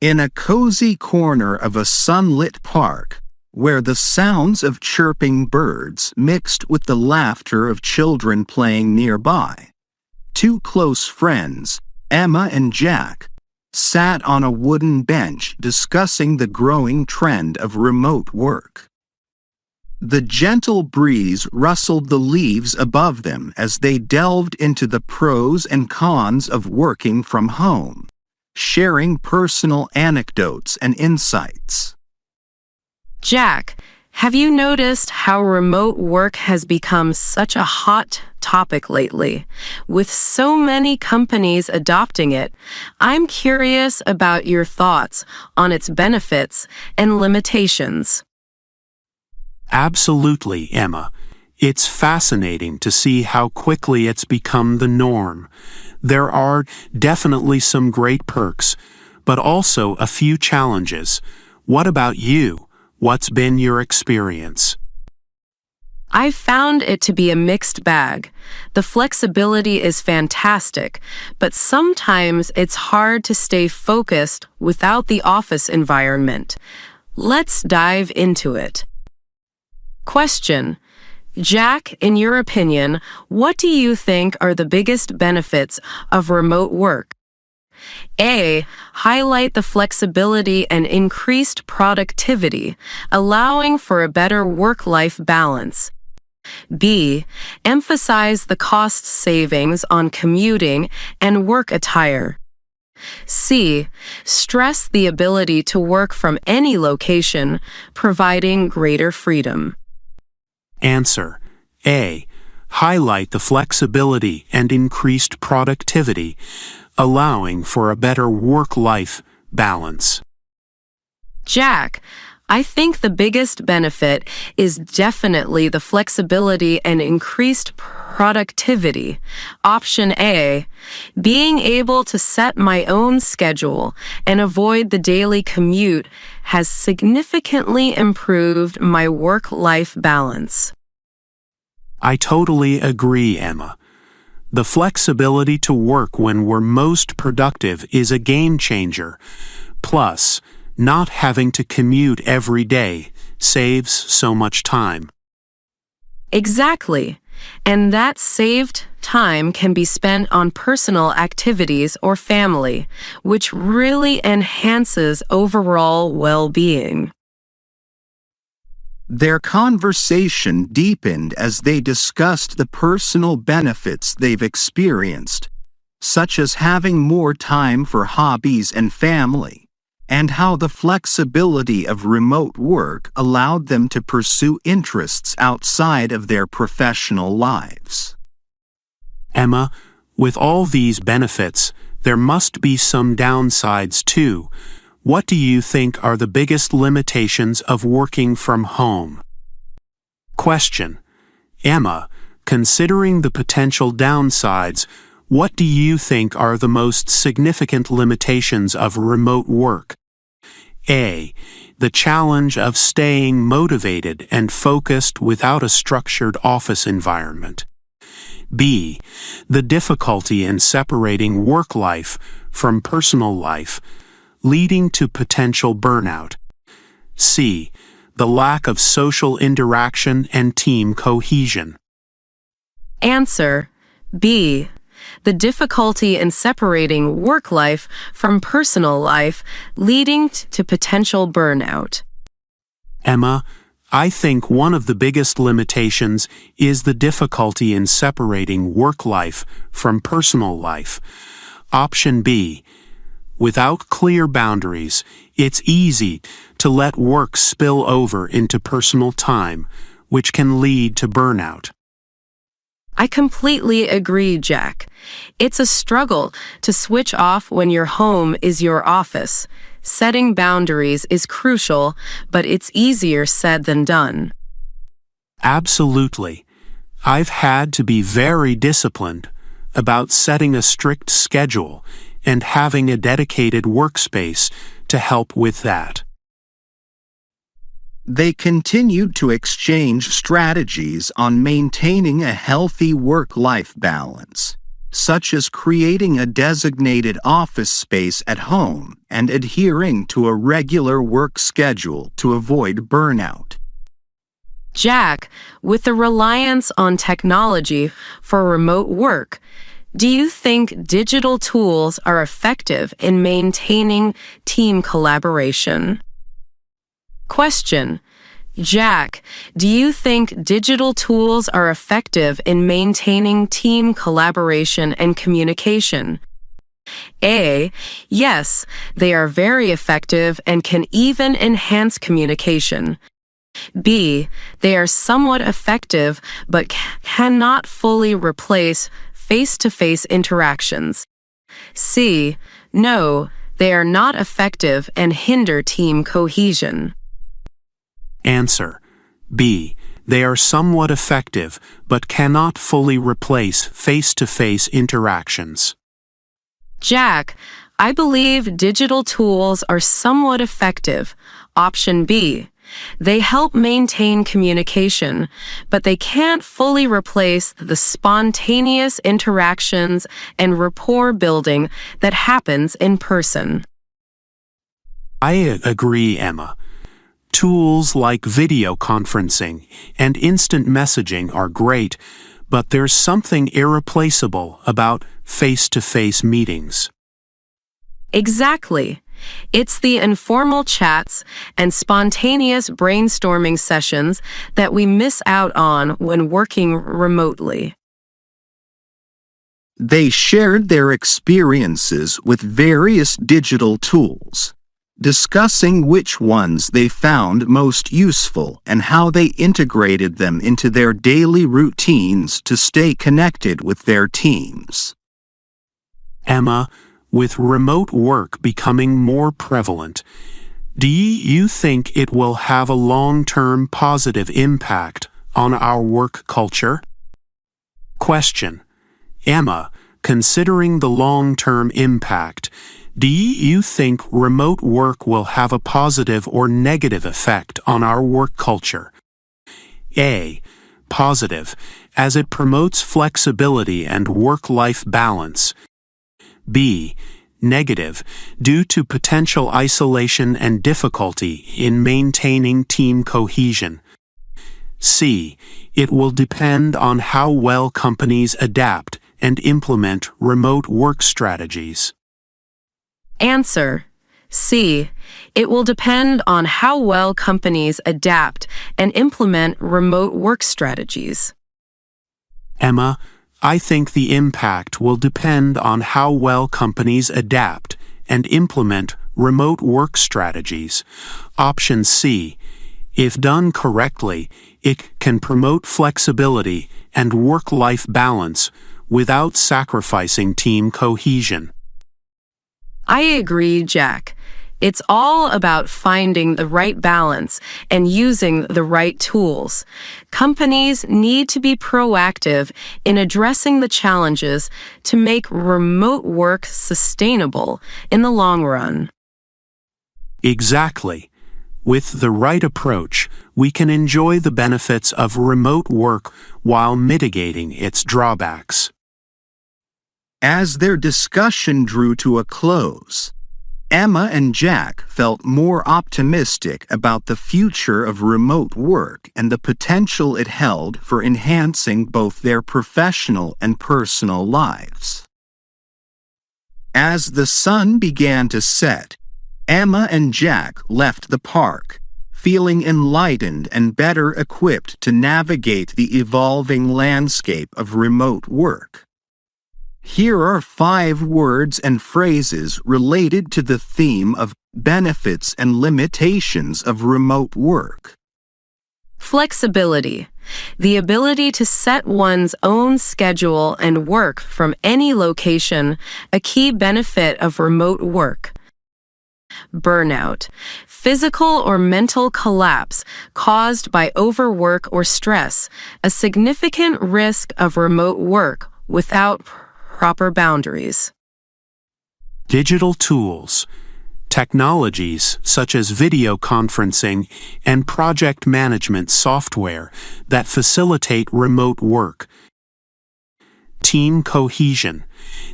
In a cozy corner of a sunlit park, where the sounds of chirping birds mixed with the laughter of children playing nearby, two close friends, Emma and Jack, sat on a wooden bench discussing the growing trend of remote work. The gentle breeze rustled the leaves above them as they delved into the pros and cons of working from home, sharing personal anecdotes and insights. Jack, have you noticed how remote work has become such a hot topic lately? With so many companies adopting it, I'm curious about your thoughts on its benefits and limitations. Absolutely, Emma. It's fascinating to see how quickly it's become the norm. There are definitely some great perks, but also a few challenges. What about you? What's been your experience? I've found it to be a mixed bag. The flexibility is fantastic, but sometimes it's hard to stay focused without the office environment. Let's dive into it. Question. Jack, in your opinion, what do you think are the biggest benefits of remote work? A. Highlight the flexibility and increased productivity, allowing for a better work-life balance. B. Emphasize the cost savings on commuting and work attire. C. Stress the ability to work from any location, providing greater freedom. Answer. A. Highlight the flexibility and increased productivity, allowing for a better work-life balance. Jack, I think the biggest benefit is definitely the flexibility and increased productivity. Option A, being able to set my own schedule and avoid the daily commute has significantly improved my work-life balance. I totally agree, Emma. The flexibility to work when we're most productive is a game changer. Plus, not having to commute every day saves so much time. Exactly. And that saved time can be spent on personal activities or family, which really enhances overall well-being. Their conversation deepened as they discussed the personal benefits they've experienced, such as having more time for hobbies and family, and how the flexibility of remote work allowed them to pursue interests outside of their professional lives. Emma, with all these benefits, there must be some downsides too. What do you think are the biggest limitations of working from home? Question. Emma, considering the potential downsides, what do you think are the most significant limitations of remote work? A. The challenge of staying motivated and focused without a structured office environment. B. The difficulty in separating work life from personal life, leading to potential burnout. C. The lack of social interaction and team cohesion. Answer. B. The difficulty in separating work life from personal life, leading to potential burnout. Emma, I think one of the biggest limitations is the difficulty in separating work life from personal life. Option B. Without clear boundaries, it's easy to let work spill over into personal time, which can lead to burnout. I completely agree, Jack. It's a struggle to switch off when your home is your office. Setting boundaries is crucial, but it's easier said than done. Absolutely. I've had to be very disciplined about setting a strict schedule and having a dedicated workspace to help with that. They continued to exchange strategies on maintaining a healthy work-life balance, such as creating a designated office space at home and adhering to a regular work schedule to avoid burnout. Jack, with the reliance on technology for remote work, do you think digital tools are effective in maintaining team collaboration? Question. Jack, do you think digital tools are effective in maintaining team collaboration and communication? A. Yes, they are very effective and can even enhance communication. B. They are somewhat effective but cannot fully replace face-to-face interactions. C. No, they are not effective and hinder team cohesion. Answer. B. They are somewhat effective, but cannot fully replace face-to-face interactions. Jack, I believe digital tools are somewhat effective. Option B. They help maintain communication, but they can't fully replace the spontaneous interactions and rapport building that happens in person. I agree, Emma. Tools like video conferencing and instant messaging are great, but there's something irreplaceable about face-to-face meetings. Exactly. It's the informal chats and spontaneous brainstorming sessions that we miss out on when working remotely. They shared their experiences with various digital tools, discussing which ones they found most useful and how they integrated them into their daily routines to stay connected with their teams. Emma, with remote work becoming more prevalent, do you think it will have a long-term positive impact on our work culture? Question. Emma, considering the long-term impact, do you think remote work will have a positive or negative effect on our work culture? A. Positive, as it promotes flexibility and work-life balance. B. Negative, due to potential isolation and difficulty in maintaining team cohesion. C. It will depend on how well companies adapt and implement remote work strategies. Answer. C. It will depend on how well companies adapt and implement remote work strategies. Emma, I think the impact will depend on how well companies adapt and implement remote work strategies. Option C. If done correctly, it can promote flexibility and work-life balance without sacrificing team cohesion. I agree, Jack. It's all about finding the right balance and using the right tools. Companies need to be proactive in addressing the challenges to make remote work sustainable in the long run. Exactly. With the right approach, we can enjoy the benefits of remote work while mitigating its drawbacks. As their discussion drew to a close, Emma and Jack felt more optimistic about the future of remote work and the potential it held for enhancing both their professional and personal lives. As the sun began to set, Emma and Jack left the park, feeling enlightened and better equipped to navigate the evolving landscape of remote work. Here are 5 words and phrases related to the theme of benefits and limitations of remote work. Flexibility. The ability to set one's own schedule and work from any location, a key benefit of remote work. Burnout. Physical or mental collapse caused by overwork or stress, a significant risk of remote work without proper boundaries. Digital tools. Technologies such as video conferencing and project management software that facilitate remote work. team cohesion,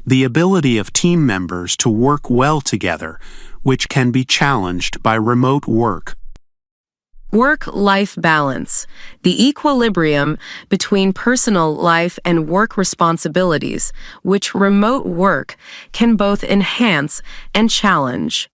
the ability of team members to work well together, which can be challenged by remote work. Work-life balance, the equilibrium between personal life and work responsibilities, which remote work can both enhance and challenge.